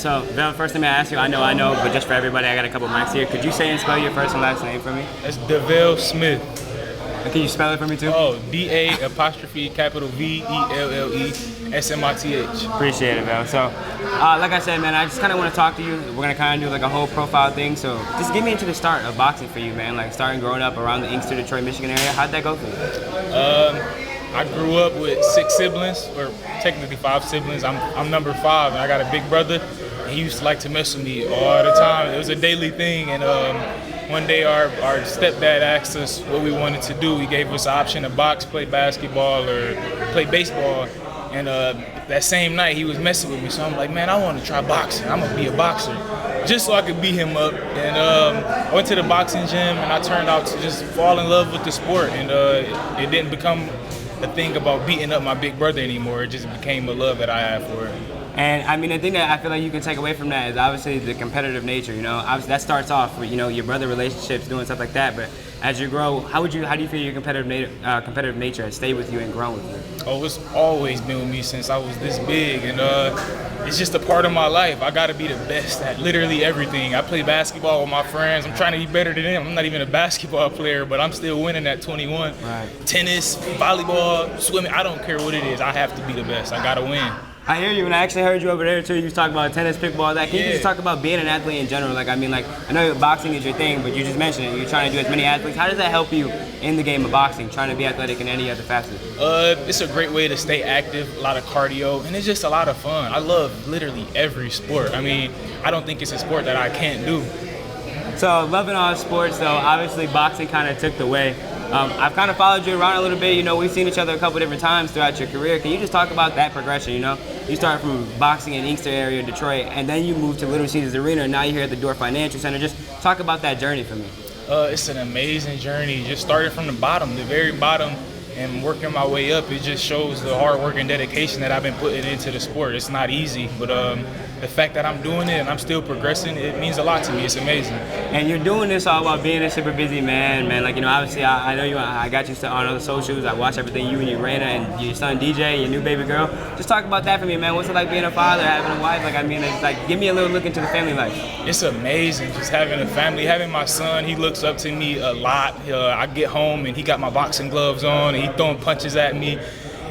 So, Vel, first thing I ask you, I know, but just for everybody, I got a couple mics here. Could you say and spell your first and last name for me? That's DaVelle Smith. And can you spell it for me too? Oh, DA''VELLE''SMITH. Appreciate it, Vel. So, like I said, man, I just kind of want to talk to you. We're gonna kind of do like a whole profile thing. So, just get me into the start of boxing for you, man. Like starting growing up around the Inkster, Detroit, Michigan area. How'd that go for you? I grew up with 6 siblings, or technically 5 siblings. I'm number 5, and I got a big brother. And he used to like to mess with me all the time. It was a daily thing, and one day our stepdad asked us what we wanted to do. He gave us the option to box, play basketball, or play baseball. And that same night he was messing with me, so I'm like, man, I want to try boxing. I'm gonna be a boxer, just so I could beat him up. And I went to the boxing gym, and I turned out to just fall in love with the sport. And it didn't become a thing about beating up my big brother anymore. It just became a love that I had for it. And I mean, the thing that I feel like you can take away from that is obviously the competitive nature. You know, obviously that starts off with your brother relationships, doing stuff like that. But as you grow, how do you feel your competitive nature has stayed with you and grown with you? Oh, it's always been with me since I was this big, and it's just a part of my life. I gotta be the best at literally everything. I play basketball with my friends. I'm trying to be better than them. I'm not even a basketball player, but I'm still winning at 21. Right. Tennis, volleyball, swimming, I don't care what it is. I have to be the best. I gotta win. I hear you, and I actually heard you over there too. You was talking about tennis, pickleball, that. Can you just talk about being an athlete in general? Like, I mean, like, I know boxing is your thing, but you just mentioned it. You're trying to do as many athletes. How does that help you in the game of boxing, trying to be athletic in any other facet? It's a great way to stay active, a lot of cardio, and it's just a lot of fun. I love literally every sport. I mean, I don't think it's a sport that I can't do. So, loving all sports, though, obviously boxing kind of took the way. I've kind of followed you around a little bit. You know, we've seen each other a couple different times throughout your career. Can you just talk about that progression? You know, you start from boxing in Inkster area, Detroit, and then you move to Little Caesars Arena, and now you're here at the Dort Financial Center. Just talk about that journey for me. It's an amazing journey. Just started from the bottom, the very bottom, and working my way up. It just shows the hard work and dedication that I've been putting into the sport. It's not easy, but the fact that I'm doing it and I'm still progressing, it means a lot to me. It's amazing. And you're doing this all while being a super busy man. Like, you know, obviously I know you. I got you on other socials. I watch everything you and your Raina and your son DJ, your new baby girl. Just talk about that for me, man. What's it like being a father, having a wife? Like, I mean, it's like, give me a little look into the family life. It's amazing just having a family, having my son. He looks up to me a lot. I get home and he got my boxing gloves on and he throwing punches at me.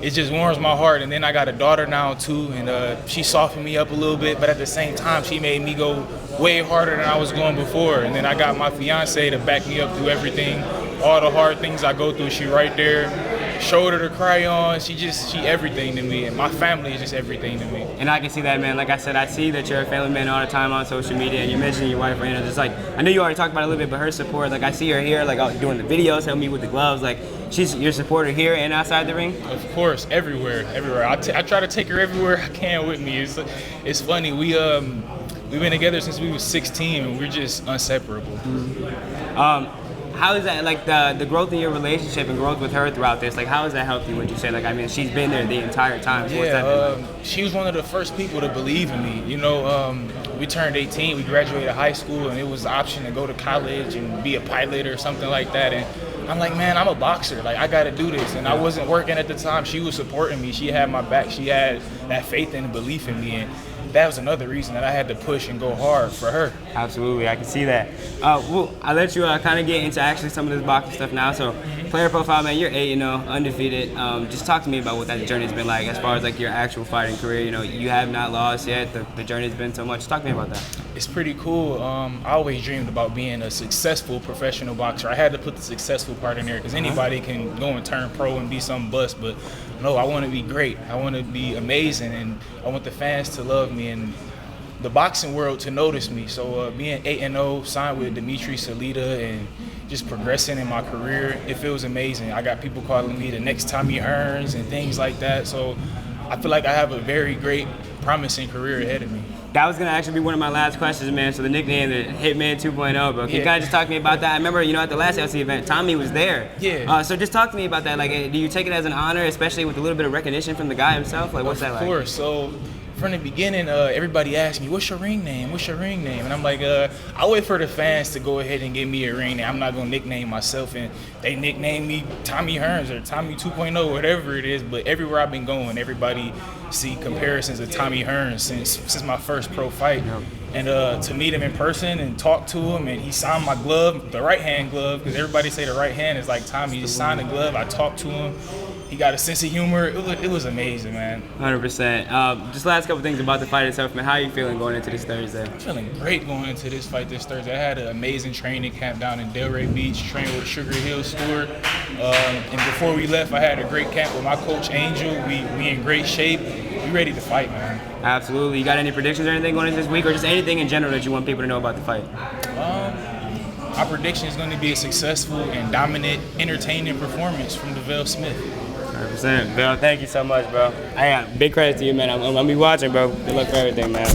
It just warms my heart. And then I got a daughter now too, and she softened me up a little bit, but at the same time she made me go way harder than I was going before. And then I got my fiance to back me up through everything, all the hard things I go through. She right there, shoulder to cry on. She everything to me, and my family is just everything to me. And I can see that, man. Like I said, I see that you're a family man all the time on social media, and you mentioned your wife, Raina. Just like, I know you already talked about it a little bit, but her support, like I see her here, like doing the videos, helping me with the gloves. Like, she's your supporter here and outside the ring? Of course, everywhere. I try to take her everywhere I can with me. It's funny, we've been together since we was 16, and we're just inseparable. Mm-hmm. How is that, like the growth in your relationship and growth with her throughout this? Like, how has that helped you? Would you say, like, I mean, she's been there the entire time. So what's that been like? She was one of the first people to believe in me. You know, we turned 18, we graduated high school, and it was the option to go to college and be a pilot or something like that. And I'm like, man, I'm a boxer. Like, I got to do this. And I wasn't working at the time. She was supporting me. She had my back. She had that faith and belief in me. And that was another reason that I had to push and go hard for her. Absolutely, I can see that. Well, I'll let you kind of get into actually some of this boxing stuff now. So, player profile, man, you're 8-0, undefeated. Just talk to me about what that journey's been like as far as like your actual fighting career. You know, you have not lost yet. The journey's been so much. Talk to me about that. It's pretty cool. I always dreamed about being a successful professional boxer. I had to put the successful part in there because anybody can go and turn pro and be some bust, but no, I want to be great. I want to be amazing, and I want the fans to love me and the boxing world to notice me. So being 8-0, signed with Dimitri Salita, and just progressing in my career, it feels amazing. I got people calling me the next time he earns and things like that. So I feel like I have a very great, promising career ahead of me. That was going to actually be one of my last questions, man. So the nickname, the Hitman 2.0, bro. Can you kind of just talk to me about that? I remember, you know, at the last LC event, Tommy was there. Yeah. So just talk to me about that. Like, do you take it as an honor, especially with a little bit of recognition from the guy himself? Like, what's that like? Of course. So from the beginning, everybody asked me, "What's your ring name? What's your ring name?" And I'm like, I wait for the fans to go ahead and give me a ring name. I'm not gonna nickname myself, and they nickname me Tommy Hearns or Tommy 2.0, whatever it is. But everywhere I've been going, everybody see comparisons of Tommy Hearns since my first pro fight. Yep. And to meet him in person and talk to him, and he signed my glove, the right hand glove, because everybody say the right hand is like Tommy. He signed the glove. I talked to him. He got a sense of humor. It was amazing, man. 100%. Just last couple things about the fight itself, man. How are you feeling going into this Thursday? I'm feeling great going into this fight this Thursday. I had an amazing training camp down in Delray Beach, trained with Sugar Hill Stewart. And before we left, I had a great camp with my coach, Angel. We in great shape. We ready to fight, man. Absolutely. You got any predictions or anything going into this week, or just anything in general that you want people to know about the fight? My prediction is going to be a successful and dominant, entertaining performance from DaVelle Smith. 100%. Bill, thank you so much, bro. I got big credit to you, man. I'm going to be watching, bro. Good luck for everything, man.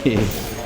Me.